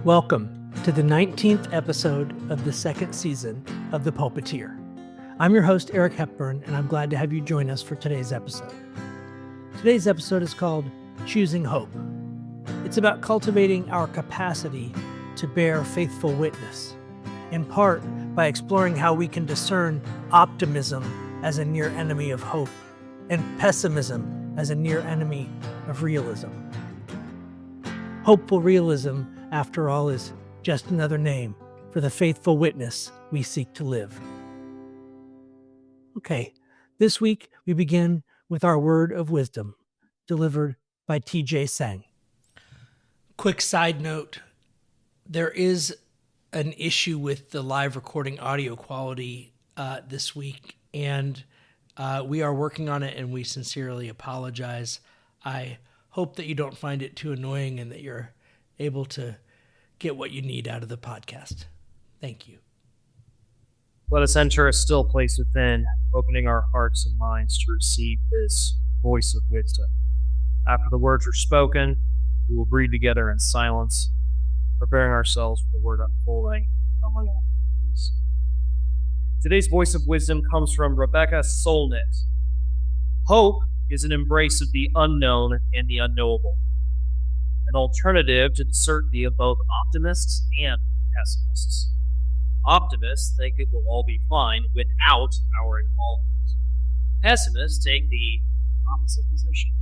Welcome to the 19th episode of the second season of The Pulpiteer. I'm your host, Eric Hepburn, and I'm glad to have you join us for today's episode. Today's episode is called Choosing Hope. It's about cultivating our capacity to bear faithful witness, in part by exploring how we can discern optimism as a near enemy of hope and pessimism as a near enemy of realism. Hopeful realism, after all, is just another name for the faithful witness we seek to live. Okay, this week we begin with our word of wisdom, delivered by T.J. Sang. Quick side note, there is an issue with the live recording audio quality this week, and we are working on it, and we sincerely apologize. I hope that you don't find it too annoying and that you're able to get what you need out of the podcast. Thank you. Let us enter a still place within, opening our hearts and minds to receive this voice of wisdom. After the words are spoken, we will breathe together in silence, preparing ourselves for the word unfolding among us. Today's voice of wisdom comes from Rebecca Solnit. Hope is an embrace of the unknown and the unknowable, an alternative to the certainty of both optimists and pessimists. Optimists think it will all be fine without our involvement. Pessimists take the opposite position.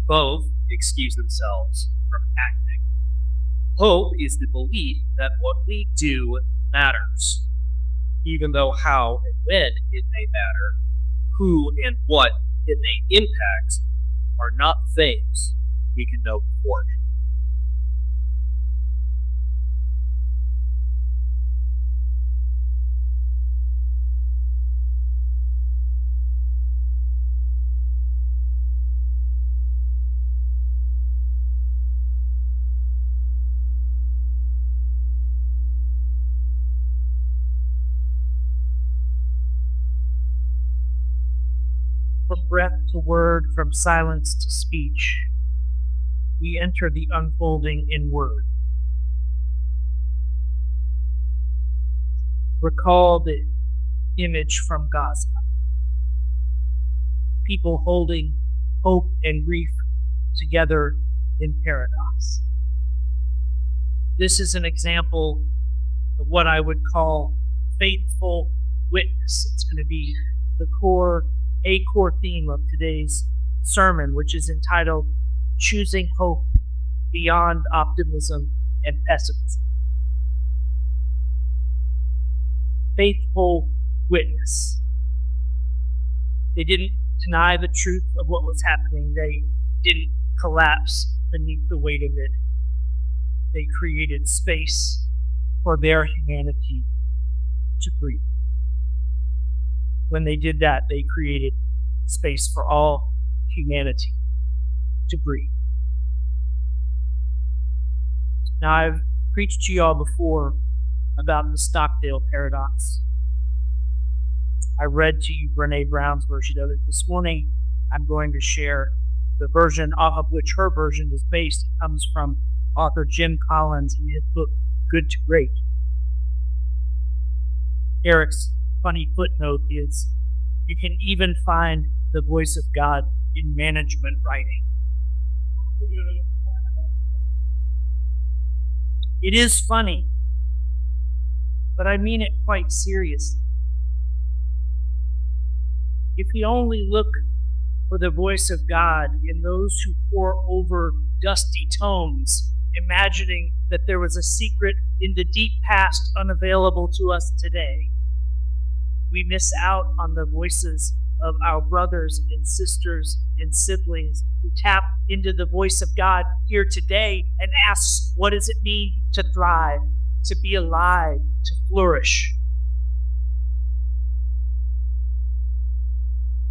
Both excuse themselves from acting. Hope is the belief that what we do matters, even though how and when it may matter, who and what it may impact, are not things we can know beforehand. From breath to word, from silence to speech, we enter the unfolding in word. Recall the image from Gaza. People holding hope and grief together in paradox. This is an example of what I would call faithful witness. It's going to be a core theme of today's sermon, which is entitled Choosing Hope Beyond Optimism and Pessimism. Faithful witness. They didn't deny the truth of what was happening. They didn't collapse beneath the weight of it. They created space for their humanity to breathe. When they did that, they created space for all humanity to breathe. Now, I've preached to you all before about the Stockdale paradox. I read to you Brené Brown's version of it. This morning, I'm going to share the version off of which her version is based. It comes from author Jim Collins in his book, Good to Great. Eric's funny footnote is, you can even find the voice of God in management writing. It is funny, but I mean it quite seriously. If we only look for the voice of God in those who pore over dusty tomes, imagining that there was a secret in the deep past unavailable to us today, we miss out on the voices of our brothers and sisters and siblings who tap into the voice of God here today and ask, what does it mean to thrive, to be alive, to flourish?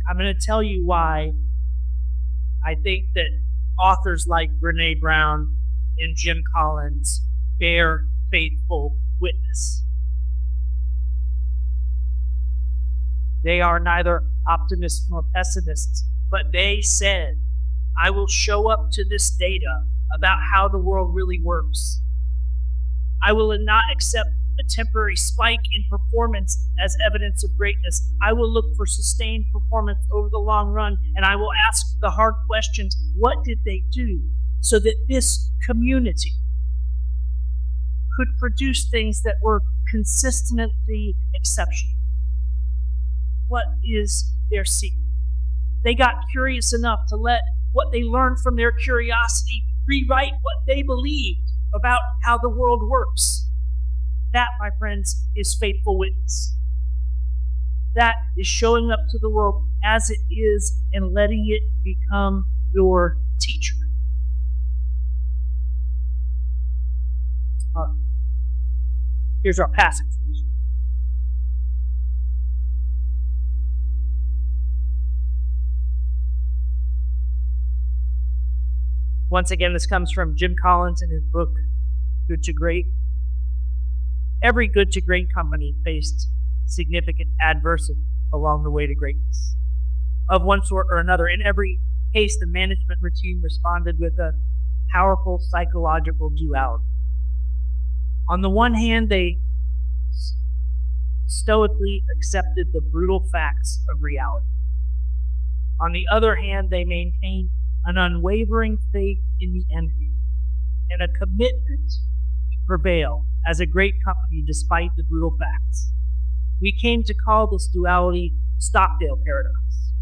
I'm going to tell you why I think that authors like Brené Brown and Jim Collins bear faithful witness. They are neither optimists nor pessimists, but they said, I will show up to this data about how the world really works. I will not accept a temporary spike in performance as evidence of greatness. I will look for sustained performance over the long run, and I will ask the hard questions. What did they do so that this community could produce things that were consistently exceptional? What is their secret? They got curious enough to let what they learned from their curiosity rewrite what they believed about how the world works. That, my friends, is faithful witness. That is showing up to the world as it is and letting it become your teacher. Here's our passage. Once again, this comes from Jim Collins in his book, Good to Great. Every good to great company faced significant adversity along the way to greatness, of one sort or another. In every case, the management routine responded with a powerful psychological duality. On the one hand, they stoically accepted the brutal facts of reality. On the other hand, they maintained an unwavering faith in the end game and a commitment to prevail as a great company despite the brutal facts. We came to call this duality Stockdale paradox.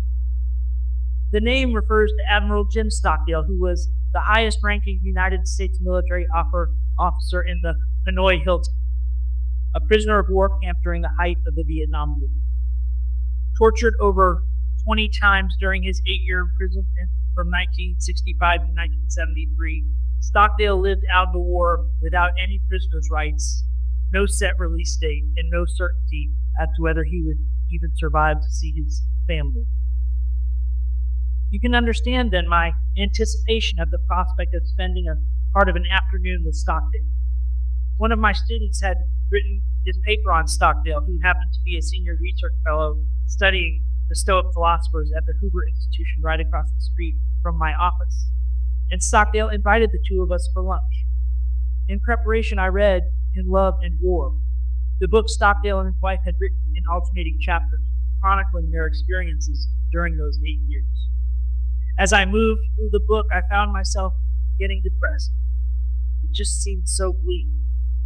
The name refers to Admiral Jim Stockdale, who was the highest-ranking United States military officer in the Hanoi Hilton, a prisoner of war camp during the height of the Vietnam War. Tortured over 20 times during his 8-year imprisonment from 1965 to 1973, Stockdale lived out the war without any prisoner's rights, no set release date, and no certainty as to whether he would even survive to see his family. You can understand, then, my anticipation of the prospect of spending a part of an afternoon with Stockdale. One of my students had written his paper on Stockdale, who happened to be a senior research fellow studying the Stoic philosophers at the Hoover Institution right across the street from my office. And Stockdale invited the two of us for lunch. In preparation, I read In Love and War, the book Stockdale and his wife had written in alternating chapters, chronicling their experiences during those 8 years. As I moved through the book, I found myself getting depressed. It just seemed so bleak.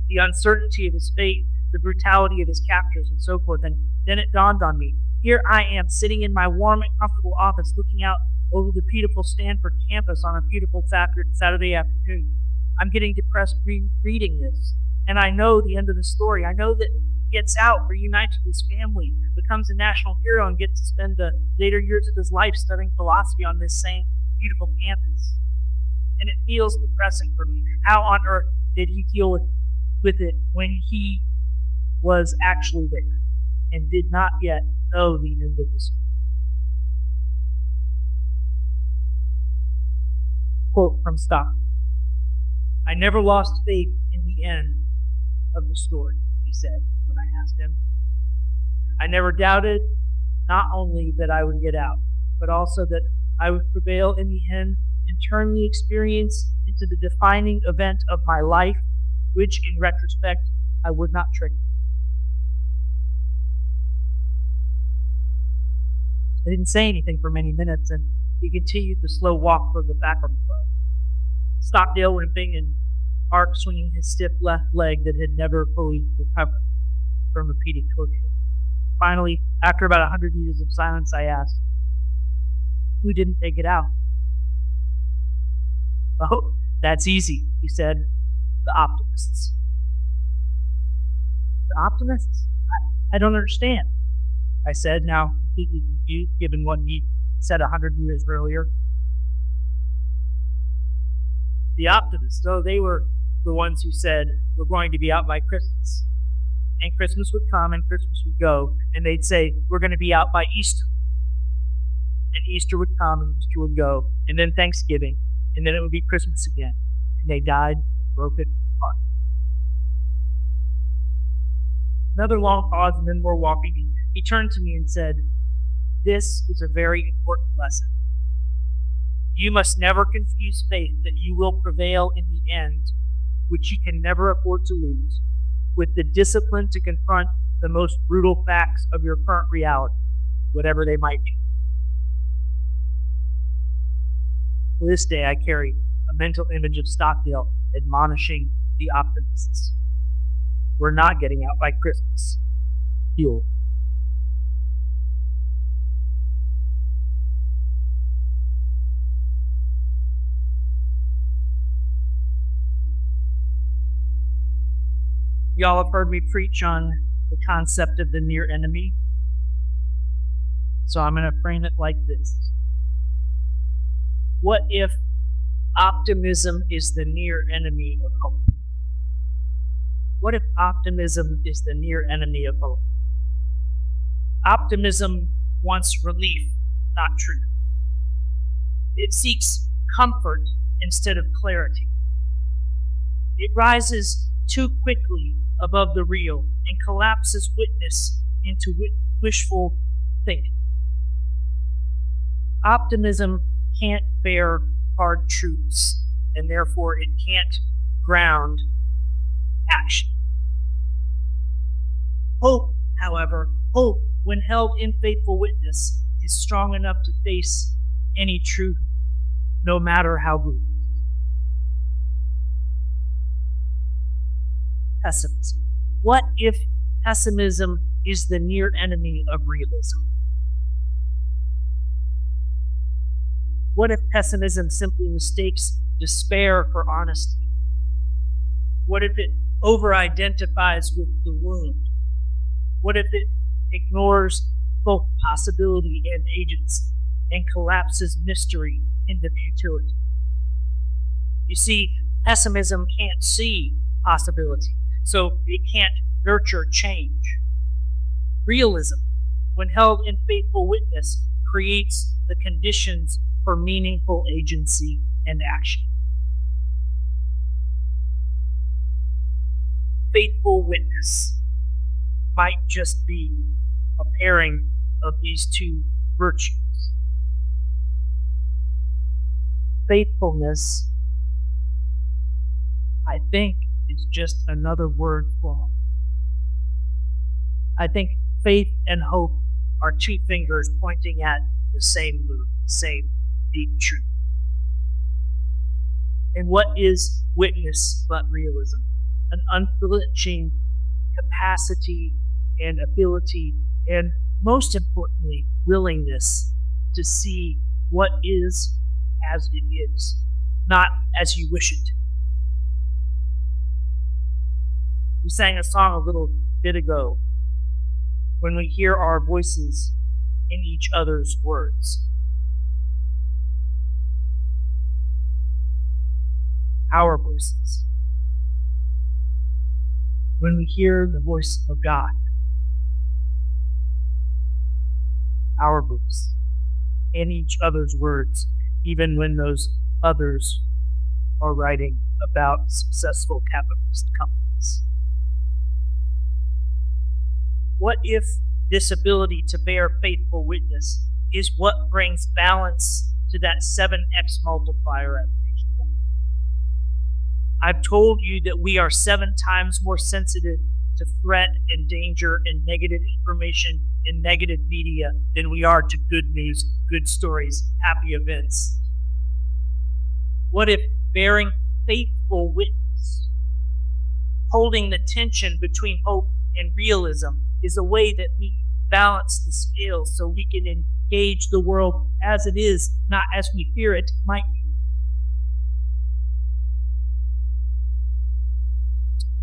The uncertainty of his fate, the brutality of his captors, and so forth. And then it dawned on me. Here I am, sitting in my warm and comfortable office, looking out over the beautiful Stanford campus on a beautiful Saturday afternoon. I'm getting depressed reading this. And I know the end of the story. I know that he gets out, reunites with his family, becomes a national hero, and gets to spend the later years of his life studying philosophy on this same beautiful campus. And it feels depressing for me. How on earth did he deal with it when he was actually there and did not yet know the end of his story? Quote from Stock. I never lost faith in the end of the story, he said when I asked him. I never doubted not only that I would get out, but also that I would prevail in the end and turn the experience into the defining event of my life, which, in retrospect, I would not trick. I didn't say anything for many minutes, and he continued the slow walk toward the faculty club. Stockdale limping and Ark swinging his stiff left leg that had never fully recovered from repeated torture. Finally, after about 100 years of silence, I asked, who didn't take it out? Oh, that's easy, he said. The optimists. The optimists? I don't understand, I said, now completely confused given what he said 100 years earlier. The optimists, though, they were the ones who said, we're going to be out by Christmas. And Christmas would come and Christmas would go, and they'd say, we're going to be out by Easter. And Easter would come and Easter would go, and then Thanksgiving, and then it would be Christmas again. And they died a broken heart. Another long pause and then more walking. He turned to me and said, this is a very important lesson. You must never confuse faith that you will prevail in the end which you can never afford to lose, with the discipline to confront the most brutal facts of your current reality, whatever they might be. To this day, I carry a mental image of Stockdale admonishing the optimists. We're not getting out by Christmas. Fuel. Y'all have heard me preach on the concept of the near enemy. So I'm going to frame it like this. What if optimism is the near enemy of hope? What if optimism is the near enemy of hope? Optimism wants relief, not truth. It seeks comfort instead of clarity. It rises too quickly above the real and collapses witness into wishful thinking. Optimism can't bear hard truths, and therefore it can't ground action. Hope, however, when held in faithful witness, is strong enough to face any truth, no matter how brutal. Pessimism. What if pessimism is the near enemy of realism? What if pessimism simply mistakes despair for honesty? What if it over-identifies with the wound? What if it ignores both possibility and agency and collapses mystery into futility? You see, pessimism can't see possibility, so it can't nurture change. Realism, when held in faithful witness, creates the conditions for meaningful agency and action. Faithful witness might just be a pairing of these two virtues. Faithfulness, I think, is just another word for hope. I think faith and hope are two fingers pointing at the same moon, the same deep truth. And what is witness but realism? An unflinching capacity and ability, and most importantly, willingness to see what is as it is, not as you wish it to be. We sang a song a little bit ago, when we hear our voices in each other's words. Our voices. When we hear the voice of God. Our voice. In each other's words, even when those others are writing about successful capitalist companies. What if this ability to bear faithful witness is what brings balance to that 7x multiplier at page 1? I've told you that we are 7 times more sensitive to threat and danger and negative information and negative media than we are to good news, good stories, happy events. What if bearing faithful witness, holding the tension between hope and realism, is a way that we balance the scales so we can engage the world as it is, not as we fear it might be?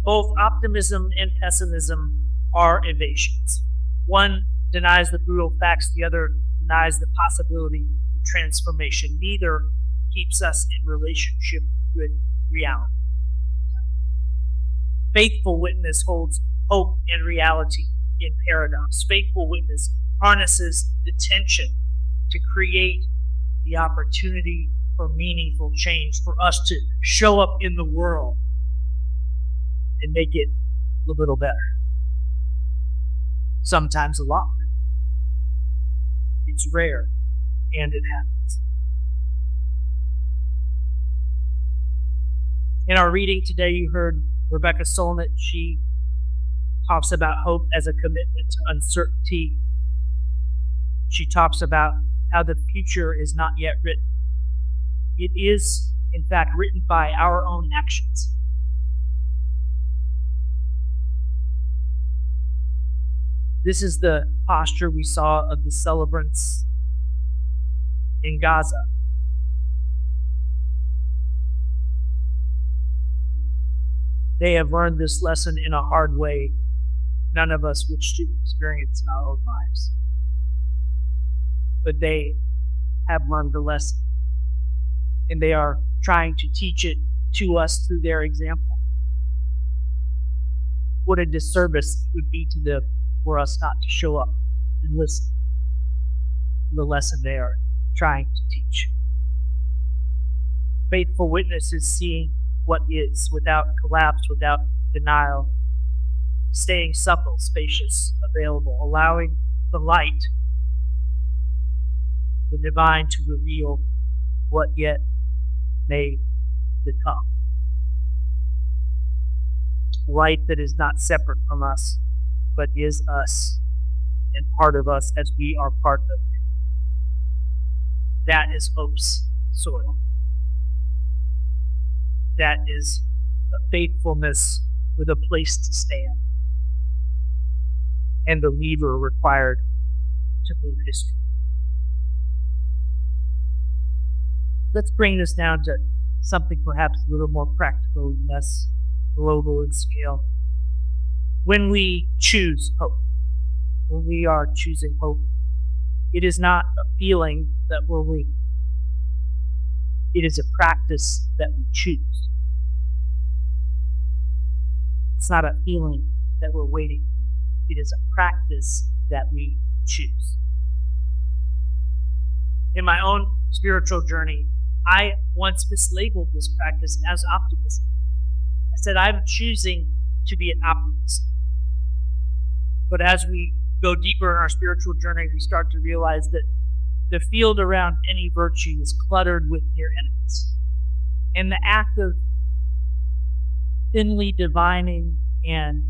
Both optimism and pessimism are evasions. One denies the brutal facts, the other denies the possibility of transformation. Neither keeps us in relationship with reality. Faithful witness holds hope and reality in paradox. Faithful witness harnesses the tension to create the opportunity for meaningful change, for us to show up in the world and make it a little better. Sometimes a lot. It's rare, and it happens. In our reading today, you heard Rebecca Solnit. She talks about hope as a commitment to uncertainty. She talks about how the future is not yet written. It is, in fact, written by our own actions. This is the posture we saw of the celebrants in Gaza. They have learned this lesson in a hard way none of us wish to experience in our own lives. But they have learned the lesson, and they are trying to teach it to us through their example. What a disservice it would be to them for us not to show up and listen to the lesson they are trying to teach. Faithful witness is seeing what is without collapse, without denial, staying supple, spacious, available, allowing the light, the divine, to reveal what yet may become. Light that is not separate from us, but is us and part of us as we are part of it. That is hope's soil. That is a faithfulness with a place to stand and the lever required to move history. Let's bring this down to something perhaps a little more practical and less global in scale. When we choose hope, when we are choosing hope, it is not a feeling that we're waiting. It is a practice that we choose. It's not a feeling that we're waiting. It is a practice that we choose. In my own spiritual journey, I once mislabeled this practice as optimism. I said, I'm choosing to be an optimist. But as we go deeper in our spiritual journey, we start to realize that the field around any virtue is cluttered with near enemies. And the act of thinly divining and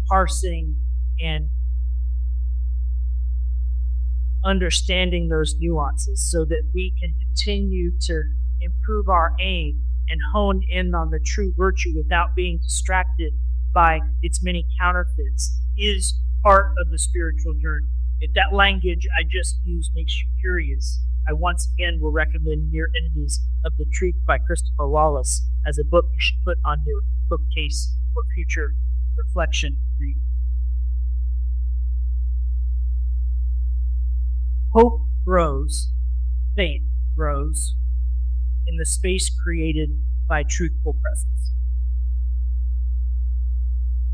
parsing and understanding those nuances so that we can continue to improve our aim and hone in on the true virtue without being distracted by its many counterfeits is part of the spiritual journey. If that language I just used makes you curious, I once again will recommend Near Enemies of the Truth by Christopher Wallace as a book you should put on your bookcase for future reflection and reading. Hope grows, faith grows in the space created by truthful presence.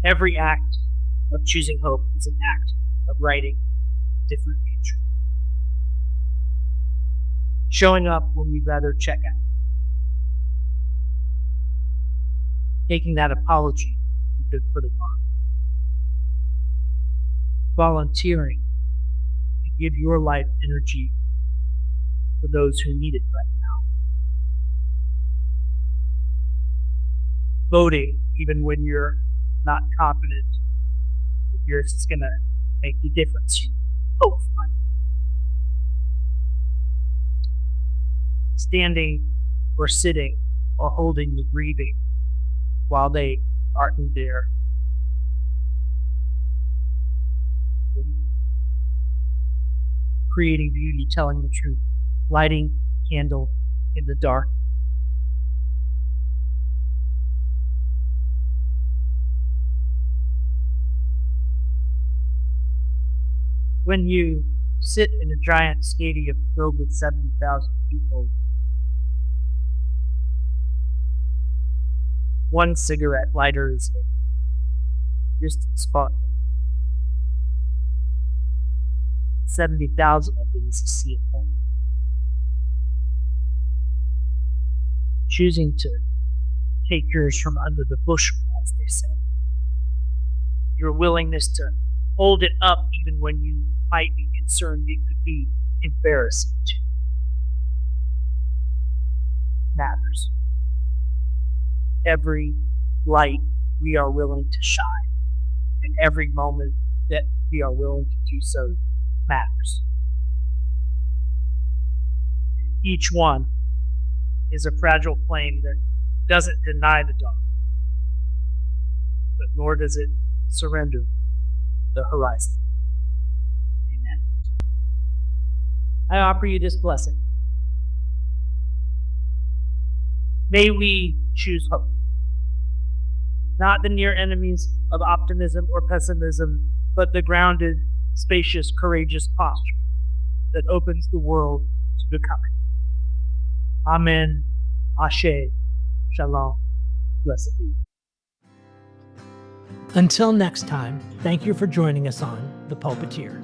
Every act of choosing hope is an act of writing a different future. Showing up when we'd rather check out. Taking that apology you could put it on. Volunteering to give your life energy for those who need it right now. Voting even when you're not confident that yours is going to make the difference you hope for. Standing or sitting or holding the grieving while they aren't there. Creating beauty, telling the truth, lighting a candle in the dark. When you sit in a giant stadium filled with 70,000 people, one cigarette lighter is a distant spot. 70,000 of it is a sea of hope. Choosing to take yours from under the bushel, as they say. Your willingness to hold it up even when you might be concerned it could be embarrassing to you. Matters. every light we are willing to shine, and every moment that we are willing to do so matters. Each one is a fragile flame that doesn't deny the dawn, but nor does it surrender the horizon. Amen. I offer you this blessing. May we choose hope, not the near enemies of optimism or pessimism, but the grounded, spacious, courageous posture that opens the world to becoming. Amen. Ashe. Shalom. Blessed be. Until next time, thank you for joining us on The Pulpiteer.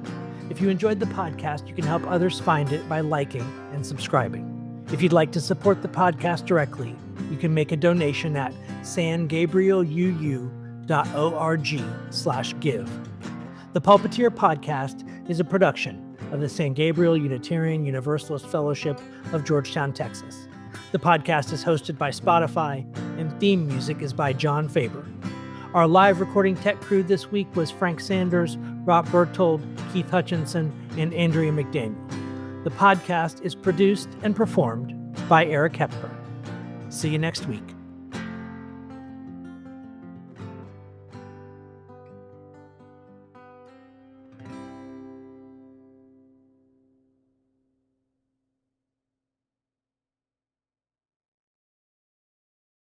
If you enjoyed the podcast, you can help others find it by liking and subscribing. If you'd like to support the podcast directly, you can make a donation at sangabrieluu.org/give. The Pulpiteer podcast is a production of the San Gabriel Unitarian Universalist Fellowship of Georgetown, Texas. The podcast is hosted by Spotify, and theme music is by John Faber. Our live recording tech crew this week was Frank Sanders, Rob Berthold, Keith Hutchinson, and Andrea McDaniel. The podcast is produced and performed by Eric Hepburn. See you next week.